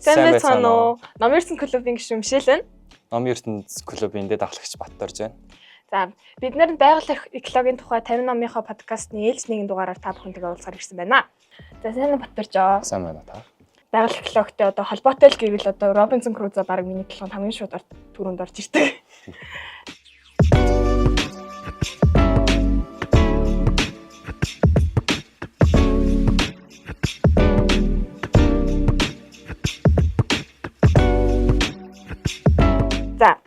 Сайн байцгаана уу? Ном ертөнц клубын гишүүн Мишель байна. Ном ертөнц клубын дэдаглагч Батторж байна. За, бид нэр байгаль экологийн тухай 50 номынхоо подкастны ээлж нэгэн дугаараар та бүхэнтэйгээ уулзахаар ирсэн байна. За, сайн Батторж аа. Сайн байна та. Байгаль экологтой одоо холбоотой л гэвэл одоо Робинсон Крузо баг миний толгойд хамгийн шууд түрүүнд орж ирдэг. За,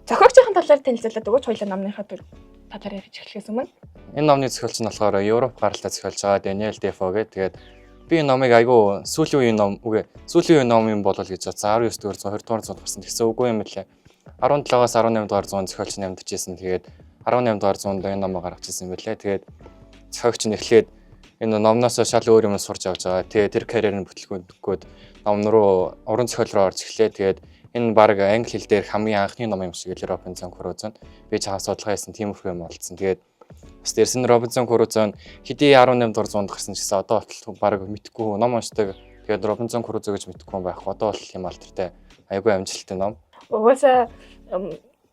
зохиогчийн талаар танилцуулаад өгөөч, хоёулаа номныхаа талаар ярьж эхлэхээс өмнө. Энэ номны зохиолч нь болохоор Европ гаралтай зохиолж байгаа Daniel Defoe гэдэг. Тэгээд би энэ номыг айгүй сүүлийн үеийн ном юм болол гэж бодсон. 19 дугаар 20 дугаар зуунд гарсан. Тэгсэн үгүй юм лээ. 17-аас 18 дугаар зуунд зохиолч нь амьдарч ирсэн. Тэгээд 18 дугаар зуунд энэ номыг гаргаж ирсэн юм билээ. Тэгээд зохиогч нь эхлээд энэ номноос шал өөр юм сурч авч байгаа. Тэгээд тэр карьерийн бүтлгүүнд ном руу уран зохиол руу орж эхлэе. Тэгээд энэ баг англи хэл дээр хамгийн анхны ном юм шиг л Робинсон Крузо. Би чамаа судалгаа хийсэн тиймэрхүү юм болсон. Тэгээд бас дээрс нь Робинсон Крузо хэдий 18 дугаар зуунд гарсан ч гэсэн одоо болтол баг мэдхгүй ном уншдаг. Тэгээд Робинсон Крузо гэж мэдхгүй байхгүй. Одоо бол юм алдартай айгүй амжилттай ном. Угаасаа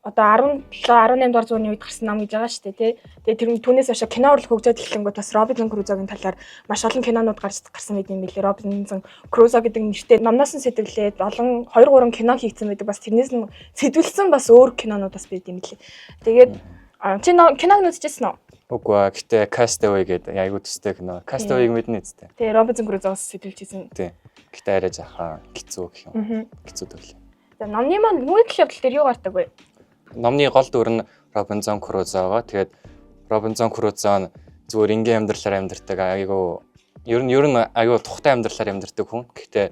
одоо 17-18 дугаар зууны үед гарсан ном гэж байгаа шүү дээ, тий. Тэгээд тэр түүнээс хойш кино урлаг хөгжөөд эхлэнгүүт бас Робинсон Крузогийн талаар маш олон кинонууд гарсан байт юм билээ. Робинсон Крузо гэдэг нэртэй номноос нь сэтгүүлээд олон 2-3 кино хийгдсэн байдаг. Бас тэрнээс нь сэтгүүлсэн бас өөр кинонууд бас байт юм билээ. Тэгээд чи киног үзчихсэн үү? Үгүй гэхдээ Castaway гэдэг айгүй төстэй кино. Castaway-г мэднэ үстэй. Тэгээ Робинсон Крузоос сэтгүүлжсэн. Тий. Гэхдээ арай жаахан хэцүү гэх юм. Хэцүү төрлөө. За номны маань мөрөдөл явдал дээр юу гардаг вэ? Номны гол дүр нь Робинсон Крузо байгаа. Тэгээд Робинсон Крузо зүгээр ингийн амьдралаар амьдардаг айгүй ер нь айгүй тухтай амьдралаар амьдардаг хүн. Гэхдээ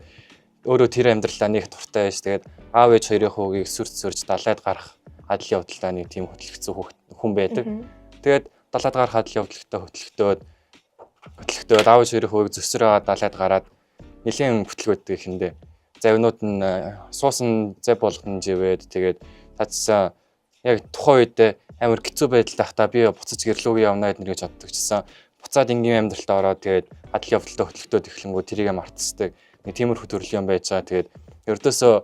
өөрөө тэр амьдралаа нэг туртай байж тэгээд аав ээж хоёрын хүүгийг сүрж далайд гарах адил явдалтай нэг тийм хөтлөгцсөн хүн байдаг. Тэгээд далайд гарах адил явдалтай хөтлөгтөөд аав ээж хоёрын хүүгийг зөсрөө далайд гараад нэлийн хөтлөгөөдөг ихэндээ завнууд нь суусан зав болгон живээд тэгээд цаацсан яг тухайн үед амар хэцүү байдал тахта би буцаж гэрлүүгээ явна гэдэр гэж боддог чсэн. Буцаад ингийн амьдралтаа ороод тэгээд адил явдалтай хөтлөгтөөд эхлэнгүү тэрийг мартцдаг. Нэг тиймэрхүү төрлийн юм байж байгаа. Тэгээд ердөөсөө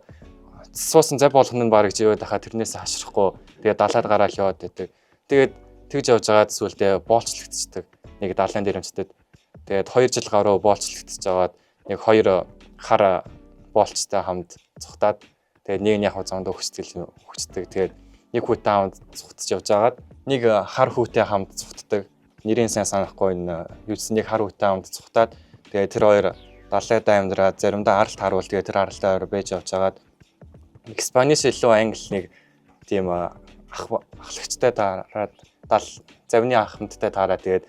суусан зав болгоно нь баг живээд хаа тэрнээс хашрахгүй тэгээд далайд гараал яваад байдаг. Тэгээд тэгж явж байгаад сүултээ боолчлогдчихдаг. Нэг далайн дээр өмчдөд. Тэгээд 2 жил гаруй боолчлогдчихж байгаад нэг 2 хар боолчтой хамт цухтаад тэгээд нэг нь яг замд өгчдөг. Тэгээд нэг хүүтэй хамт цухтаж явж байгаад нэг хар хүүтэй хамт цухтдаг. Нэрийн сайн санахгүй энэ юусэн нэг хар хүүтэй хамт цухтаад тэгээд тэр хоёр далайд амьдраад заримдаа аралт харуул тэгээд тэр аралтай хоёр байж явж байгаад Испанис илүү англи нэг тийм ахлагчтай таарад завны ахмадтай таараад тэгээд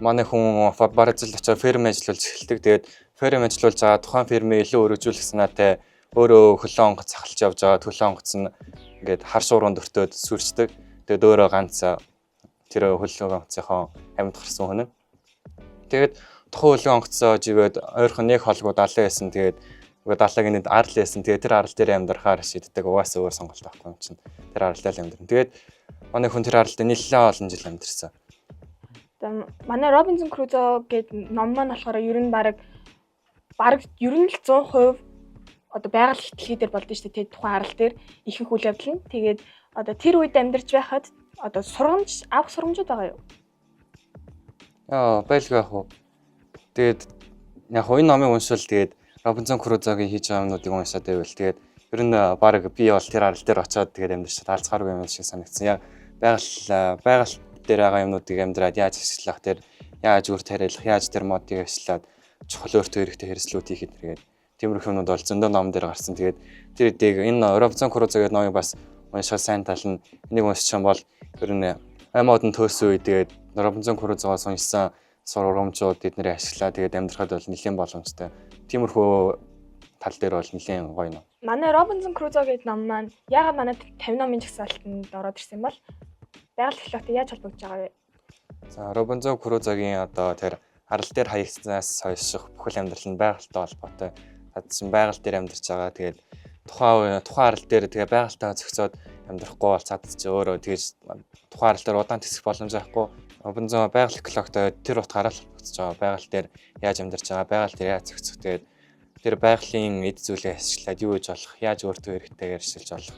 манай хүн Бразил очоод ферм ажиллуулж эхэлдэг. Тэгээд ферм ажиллуулж байгаа тухайн фермээ илүү өргөжүүлэх санаатай өөрөө хөлөө онгоц цахалж явж байгаа. Хөлөө онгоц нь ингээд хар шууруунд өртөөд сүрчдэг. Тэгээд өөрөө ганц тэр хөлөө онгоцынхоо амьд гарсан хүн. Тэгээд тухайн хөлөө онгоцоо живээд ойрхон нэг холгоо далайн байсан. Тэгээд далайгийн нэг арал байсан. Тэгээд тэр арал дээр амьдрахаар шийддэг. Угаасаа өөр сонголт авахгүй юм чинь. Тэр арал дээр амьдрна. Тэгээд манай хүн тэр арал дээр нэлээд олон жил амьдэрсэн. Манай Робинсон Крузо гэдэг ном маань болохоор ер нь баг ер нь л 100% одоо байгаль хэтгэлгүй дээр болдсон шүү дээ. Тухайн арал дээр ихэнх үйл явдал нь. Тэгээд одоо тэр үед амьдарч байхад одоо авах сургамжууд байгаа юу? Байлгүй яг уу. Тэгээд яг энэ номыг уншвал тэгээд Робинсон Крузогийн хийж байгаа юмнуудыг уншаад байвал тэгээд ер нь баг би бол тэр арал дээр очиод тэгээд амьдарч таалцгааргүй юм шиг санагдсан. Яг байгаль дээр байгаа юмнуудыг амьдраад яаж ажиллах тэр яаж үр тариалах яаж тэр модыг ажиллаад чухал өөртөө хэрэгтэй хэрэгслүүд хийхэд тэгээд тиймэрхүү юмнууд бол зөндөө ном дээр гарсан. Тэгээд тэр дэг энэ Робинсон Крузо гэдэг номыг бас уншаад сайн тал нь энийг уншиж юм бол ер нь модон төөсөн үе тэгээд Робинсон Крузогоос уншсан сургамжууд эднэрийг ашиглаа тэгээд амьдрахад бол нэлийн боломжтой. Тиймэрхүү тал дээр бол нэлийн гоё ном. Манай Робинсон Крузо гэдэг ном маань яагаад манай 50 номын жагсаалтанд ороод ирсэн юм бол байгаль экологтой яаж холбогдож байгаа вэ? За Робинсон Крузогийн одоо тэр арал дээр хаягдсанаас хойш бүхэл амьдрал нь байгальтай холбоотой. Чадсан байгаль дээр амьдарч байгаа. Тэгээд тухайн арал дээр тэгээ байгальтайгаа зохицоод амьдрахгүй бол цаадч өөрөө тэгж тухайн арал дээр удаан тэсэх боломж байхгүй. Робинсон байгаль экологтой тэр утгаараа л холбогдож байгаа. Байгаль дээр яаж амьдарч байгаа, байгаль дээр яаж зохицох тэгээд тэр байгалийн эд зүйлээ ашиглаад юу гэж болох, яаж өөртөө хэрэгтэйгээр ашиглаж болох.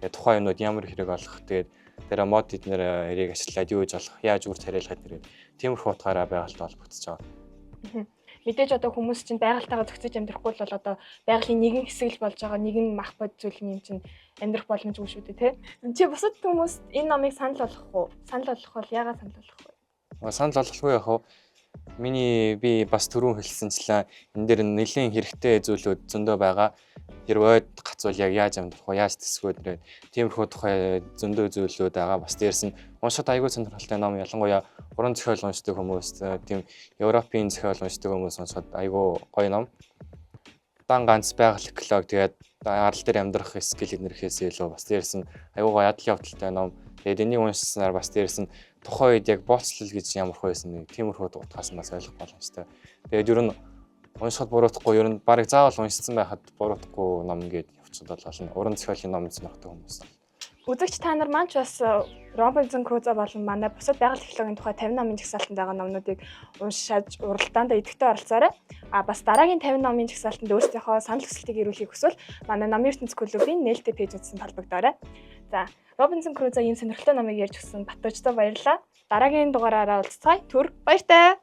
Тэгээд тухайн юмнууд ямар хэрэг болох. Тэгээд тэр мод эднэр эрийг ашиглаад юу гэж болох, яаж үр тариалахад тэгээд тиймэрхүү утгаараа байгальтай холбогдож байгаа. Мэдээж одоо хүмүүс чинь байгальтайгаа зохицож амьдрахгүй л бол одоо байгалийн нэгэн хэсэг л болж байгаа, нэгэн мах бод зүйл юм чинь амьдрах боломжгүй шүү дээ, тий. Чи бусад хүмүүс энэ номыг санал болгох уу? Санал болгох бол яагаад санал болгох вэ? Санал болгохгүй яг хав би бас түрүүн хэлсэнчлэн энэ дээр нэлийн хэрэгтэй зүйлүүд зөндөө байгаа. Тэр ойд гацвал яг яаж амьдрах вэ? Яаж тэсгүүд нэ тиймэрхүү тухай зөндөө зүйлүүд байгаа. Бас дээрс нь уншихад айгүй сонирхолтой ном, ялангуяа уран зохиол уншдаг хүмүүс, тийм Европын зохиол уншдаг хүмүүс уншихад айгүй гоё ном. Дан ганц байгаль эколог тэгээд арал дээр амьдрах скил эднэрхээс илүү бас дээрс нь айгүй гоё адал явдалтай ном. Тэгээд энийг уншсанаар бас дээрс нь тухайн үед яг болцлол гэж ямар хөөсөн нэг тиймэрхүү утгаас нь бас ойлгох боломжтой. Тэгээд ер нь уншихад буруутахгүй, ер нь барыг заавал уншсан байхад буруутахгүй ном гээд явчихад болно. Уран зохиолын ном сонирхдаг хүмүүс. Үзэгч та нар маань ч бас Робинзон Крузо болон манай бусад байгаль технологийн тухай 50 номын жагсаалтанд байгаа номнуудыг уншиж уралдаанд идэвхтэй оролцоорой. Бас дараагийн 50 номын жагсаалтанд өөрсдийнхөө санал хүсэлтийг ирүүлэхийг хүсвэл манай Номын ертөнц клубын нээлттэй пэйж үзсэн холбогдоорой. За, Робинзон Крузо ийм сонирхолтой номыг ярьж өгсөн Батбажтай баярлалаа. Дараагийн дугаараараа уулзцгаая. Түр баяртай.